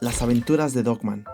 Las aventuras de Dogman,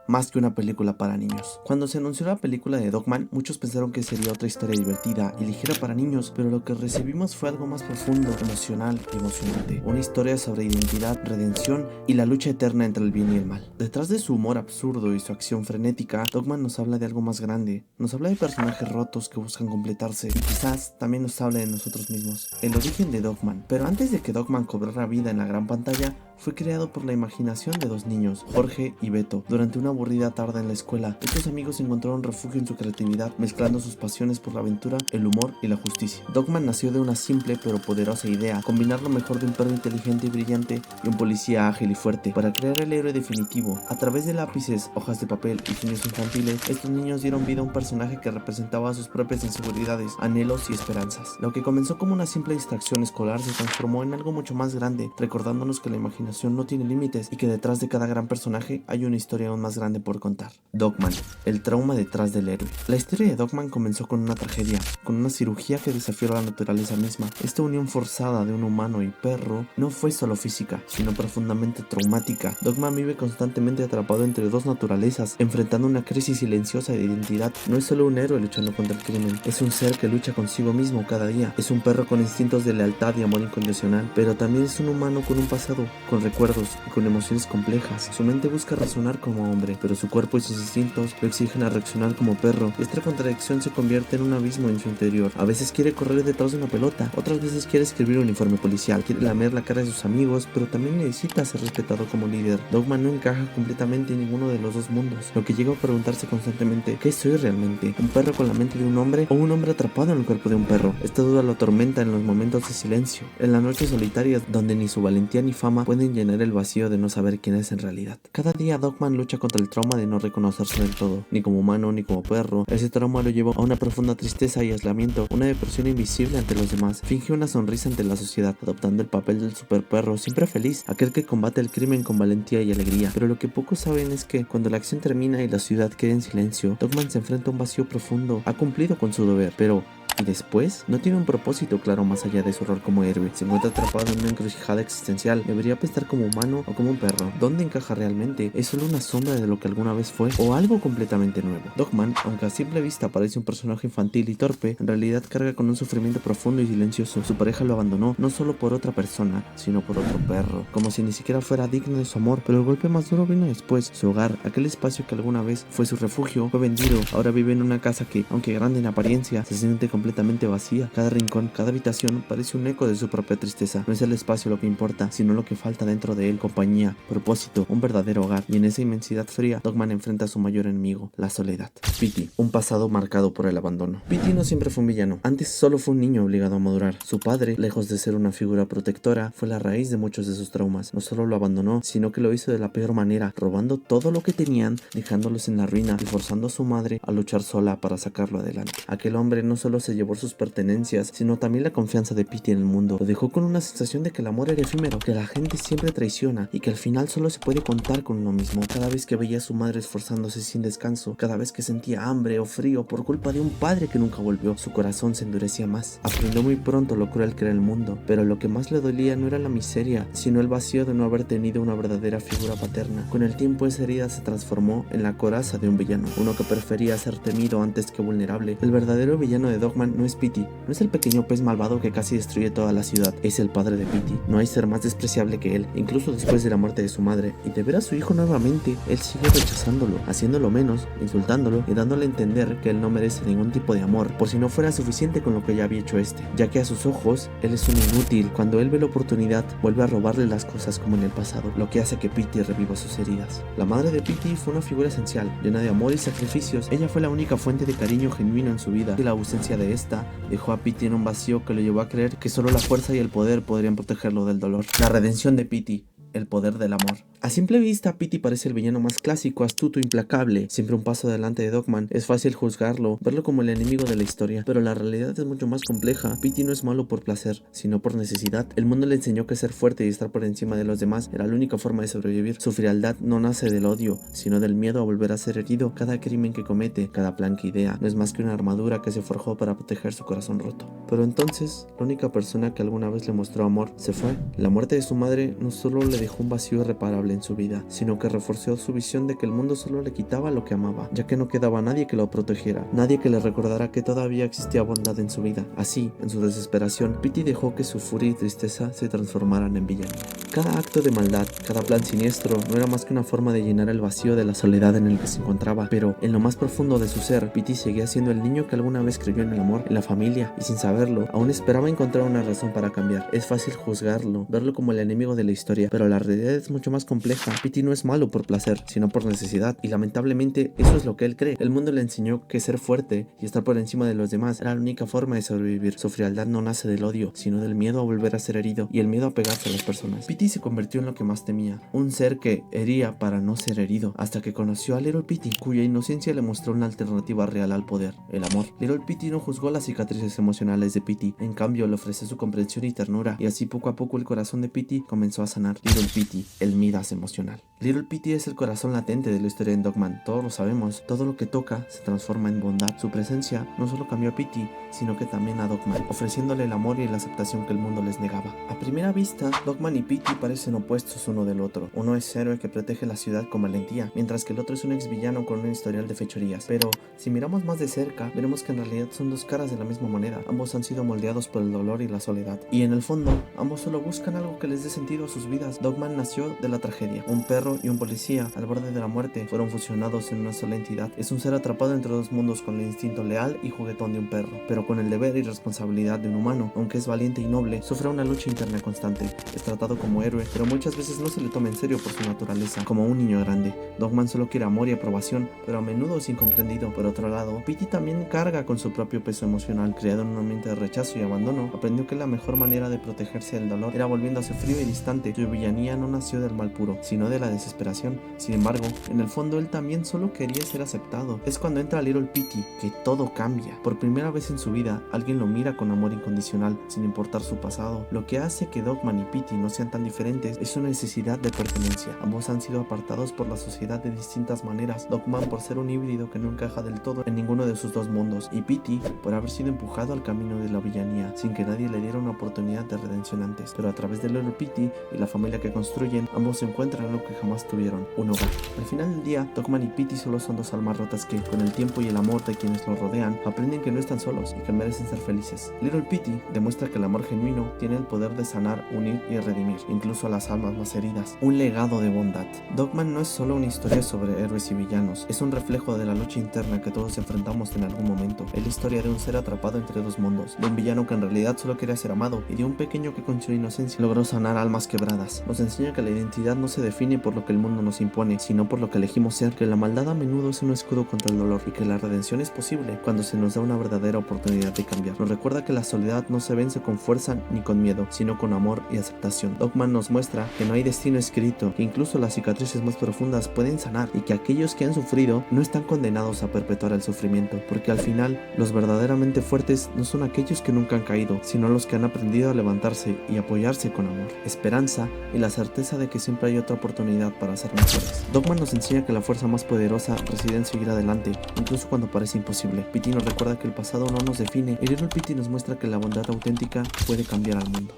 más que una película para niños. Cuando se anunció la película de Dogman, muchos pensaron que sería otra historia divertida y ligera para niños, pero lo que recibimos fue algo más profundo, emocional y emocionante. Una historia sobre identidad, redención y la lucha eterna entre el bien y el mal. Detrás de su humor absurdo y su acción frenética, Dogman nos habla de algo más grande. Nos habla de personajes rotos que buscan completarse y quizás también nos habla de nosotros mismos. El origen de Dogman. Pero antes de que Dogman cobrara vida en la gran pantalla, fue creado por la imaginación de dos niños, Jorge y Beto. Durante una aburrida tarde en la escuela, estos amigos encontraron refugio en su creatividad, mezclando sus pasiones por la aventura, el humor y la justicia. Dogman nació de una simple pero poderosa idea: combinar lo mejor de un perro inteligente y brillante y un policía ágil y fuerte para crear el héroe definitivo. A través de lápices, hojas de papel y sueños infantiles, estos niños dieron vida a un personaje que representaba sus propias inseguridades, anhelos y esperanzas. Lo que comenzó como una simple distracción escolar se transformó en algo mucho más grande, recordándonos que la imaginación no tiene límites y que detrás de cada gran personaje hay una historia aún más grande por contar. Dogman, el trauma detrás del héroe. La historia de Dogman comenzó con una tragedia, con una cirugía que desafió la naturaleza misma. Esta unión forzada de un humano y perro no fue solo física, sino profundamente traumática. Dogman vive constantemente atrapado entre dos naturalezas, enfrentando una crisis silenciosa de identidad. No es solo un héroe luchando contra el crimen, es un ser que lucha consigo mismo cada día. Es un perro con instintos de lealtad y amor incondicional, pero también es un humano con un pasado, con recuerdos y con emociones complejas. Su mente busca razonar como hombre, pero su cuerpo y sus instintos lo exigen a reaccionar como perro. Esta contradicción se convierte en un abismo en su interior. A veces quiere correr detrás de una pelota, otras veces quiere escribir un informe policial, quiere lamer la cara de sus amigos, pero también necesita ser respetado como líder. Dogman no encaja completamente en ninguno de los dos mundos, lo que llega a preguntarse constantemente: ¿qué soy realmente? ¿Un perro con la mente de un hombre o un hombre atrapado en el cuerpo de un perro? Esta duda lo atormenta en los momentos de silencio, en las noches solitarias donde ni su valentía ni fama pueden llenar el vacío de no saber quién es en realidad. Cada día Dogman lucha contra el trauma de no reconocerse del todo, ni como humano ni como perro. Ese trauma lo llevó a una profunda tristeza y aislamiento, una depresión invisible ante los demás. Finge una sonrisa ante la sociedad, adoptando el papel del super perro, siempre feliz, aquel que combate el crimen con valentía y alegría. Pero lo que pocos saben es que cuando la acción termina y la ciudad queda en silencio, Dogman se enfrenta a un vacío profundo. Ha cumplido con su deber, pero ¿y después? No tiene un propósito claro más allá de su rol como héroe. Se encuentra atrapado en una encrucijada existencial. ¿Debería pensar como humano o como un perro? ¿Dónde encaja realmente? ¿Es solo una sombra de lo que alguna vez fue o algo completamente nuevo? Dogman, aunque a simple vista parece un personaje infantil y torpe, en realidad carga con un sufrimiento profundo y silencioso. Su pareja lo abandonó, no solo por otra persona, sino por otro perro, como si ni siquiera fuera digno de su amor. Pero el golpe más duro vino después. Su hogar, aquel espacio que alguna vez fue su refugio, fue vendido. Ahora vive en una casa que, aunque grande en apariencia, se siente completamente vacía. Cada rincón, cada habitación parece un eco de su propia tristeza. No es el espacio lo que importa, sino lo que falta dentro de él: compañía, propósito, un verdadero hogar. Y en esa inmensidad fría, Dogman enfrenta a su mayor enemigo, la soledad. Petey, un pasado marcado por el abandono. Petey no siempre fue un villano. Antes solo fue un niño obligado a madurar. Su padre, lejos de ser una figura protectora, fue la raíz de muchos de sus traumas. No solo lo abandonó, sino que lo hizo de la peor manera, robando todo lo que tenían, dejándolos en la ruina y forzando a su madre a luchar sola para sacarlo adelante. Aquel hombre no solo se llevó sus pertenencias, sino también la confianza de Petey en el mundo. Lo dejó con una sensación de que el amor era efímero, que la gente siempre traiciona y que al final solo se puede contar con uno mismo. Cada vez que veía a su madre esforzándose sin descanso, cada vez que sentía hambre o frío por culpa de un padre que nunca volvió, su corazón se endurecía más. Aprendió muy pronto lo cruel que era el mundo, pero lo que más le dolía no era la miseria, sino el vacío de no haber tenido una verdadera figura paterna. Con el tiempo esa herida se transformó en la coraza de un villano, uno que prefería ser temido antes que vulnerable. El verdadero villano de Dogman no es Petey, no es el pequeño pez malvado que casi destruye toda la ciudad, es el padre de Petey. No hay ser más despreciable que él, incluso después de la muerte de su madre, y de ver a su hijo nuevamente, él sigue rechazándolo, haciéndolo menos, insultándolo y dándole a entender que él no merece ningún tipo de amor, por si no fuera suficiente con lo que ya había hecho ya que a sus ojos, él es un inútil. Cuando él ve la oportunidad, vuelve a robarle las cosas como en el pasado, lo que hace que Petey reviva sus heridas. La madre de Petey fue una figura esencial, llena de amor y sacrificios. Ella fue la única fuente de cariño genuino en su vida, y la ausencia de esta dejó a Petey en un vacío que lo llevó a creer que solo la fuerza y el poder podrían protegerlo del dolor. La redención de Petey, el poder del amor. A simple vista, Petey parece el villano más clásico, astuto, implacable, siempre un paso adelante de Dogman. Es fácil juzgarlo, verlo como el enemigo de la historia, pero la realidad es mucho más compleja. Petey no es malo por placer, sino por necesidad. El mundo le enseñó que ser fuerte y estar por encima de los demás era la única forma de sobrevivir. Su frialdad no nace del odio, sino del miedo a volver a ser herido. Cada crimen que comete, cada plan que idea, no es más que una armadura que se forjó para proteger su corazón roto. Pero entonces, la única persona que alguna vez le mostró amor se fue. La muerte de su madre no solo le dejó un vacío irreparable en su vida, sino que reforzó su visión de que el mundo solo le quitaba lo que amaba, ya que no quedaba nadie que lo protegiera, nadie que le recordara que todavía existía bondad en su vida. Así, en su desesperación, Petey dejó que su furia y tristeza se transformaran en villanía. Cada acto de maldad, cada plan siniestro, no era más que una forma de llenar el vacío de la soledad en el que se encontraba, pero en lo más profundo de su ser, Petey seguía siendo el niño que alguna vez creyó en el amor, en la familia, y sin saberlo, aún esperaba encontrar una razón para cambiar. Es fácil juzgarlo, verlo como el enemigo de la historia, pero la realidad es mucho más compleja. Petey no es malo por placer, sino por necesidad, y lamentablemente eso es lo que él cree. El mundo le enseñó que ser fuerte y estar por encima de los demás era la única forma de sobrevivir. Su frialdad no nace del odio, sino del miedo a volver a ser herido y el miedo a pegarse a las personas. Petey se convirtió en lo que más temía, un ser que hería para no ser herido, hasta que conoció a Little Petey, cuya inocencia le mostró una alternativa real al poder, el amor. Little Petey no juzgó las cicatrices emocionales de Petey, en cambio le ofreció su comprensión y ternura, y así poco a poco el corazón de Petey comenzó a sanar. Little Petey, el Midas emocional. Little Petey es el corazón latente de la historia de Dogman, todos lo sabemos, todo lo que toca se transforma en bondad. Su presencia no solo cambió a Petey, sino que también a Dogman, ofreciéndole el amor y la aceptación que el mundo les negaba. A primera vista, Dogman y Petey parecen opuestos uno del otro. Uno es héroe que protege la ciudad con valentía, mientras que el otro es un ex villano con un historial de fechorías. Pero si miramos más de cerca, veremos que en realidad son dos caras de la misma moneda. Ambos han sido moldeados por el dolor y la soledad, y en el fondo, ambos solo buscan algo que les dé sentido a sus vidas. Dogman nació de la tragedia. Un perro y un policía, al borde de la muerte, fueron fusionados en una sola entidad. Es un ser atrapado entre dos mundos con el instinto leal y juguetón de un perro, pero con el deber y responsabilidad de un humano. Aunque es valiente y noble, sufre una lucha interna constante. Es tratado como héroe, pero muchas veces no se le toma en serio por su naturaleza, como un niño grande. Dogman solo quiere amor y aprobación, pero a menudo es incomprendido. Por otro lado, Petey también carga con su propio peso emocional. Criado en un ambiente de rechazo y abandono, aprendió que la mejor manera de protegerse del dolor era volviéndose frío y distante. Su villanía no nació del mal puro, sino de la desesperación. Sin embargo, en el fondo él también solo quería ser aceptado. Es cuando entra Little Petey que todo cambia. Por primera vez en su vida, alguien lo mira con amor incondicional, sin importar su pasado. Lo que hace que Dogman y Petey no sean tan diferentes es su necesidad de pertenencia. Ambos han sido apartados por la sociedad de distintas maneras. Dogman por ser un híbrido que no encaja del todo en ninguno de sus dos mundos, y Petey por haber sido empujado al camino de la villanía sin que nadie le diera una oportunidad de redención antes. Pero a través de Little Petey y la familia que construyen, ambos se encuentran algo que jamás tuvieron: un hogar. Al final del día, Dogman y Petey solo son dos almas rotas que, con el tiempo y el amor de quienes los rodean, aprenden que no están solos y que merecen ser felices. Little Petey demuestra que el amor genuino tiene el poder de sanar, unir y redimir, incluso a las almas más heridas. Un legado de bondad. Dogman no es solo una historia sobre héroes y villanos, es un reflejo de la lucha interna que todos enfrentamos en algún momento. Es la historia de un ser atrapado entre dos mundos, de un villano que en realidad solo quería ser amado, y de un pequeño que con su inocencia logró sanar almas quebradas. Nos enseña que la identidad no se define por lo que el mundo nos impone, sino por lo que elegimos ser, que la maldad a menudo es un escudo contra el dolor, y que la redención es posible cuando se nos da una verdadera oportunidad de cambiar. Nos recuerda que la soledad no se vence con fuerza ni con miedo, sino con amor y aceptación. Dogman nos muestra que no hay destino escrito, que incluso las cicatrices más profundas pueden sanar, y que aquellos que han sufrido no están condenados a perpetuar el sufrimiento, porque al final los verdaderamente fuertes no son aquellos que nunca han caído, sino los que han aprendido a levantarse y apoyarse con amor, esperanza y la certeza de que siempre hay otra oportunidad para ser mejores. Dogman nos enseña que la fuerza más poderosa reside en seguir adelante, incluso cuando parece imposible. Petey nos recuerda que el pasado no nos define, y Little Petey nos muestra que la bondad auténtica puede cambiar al mundo.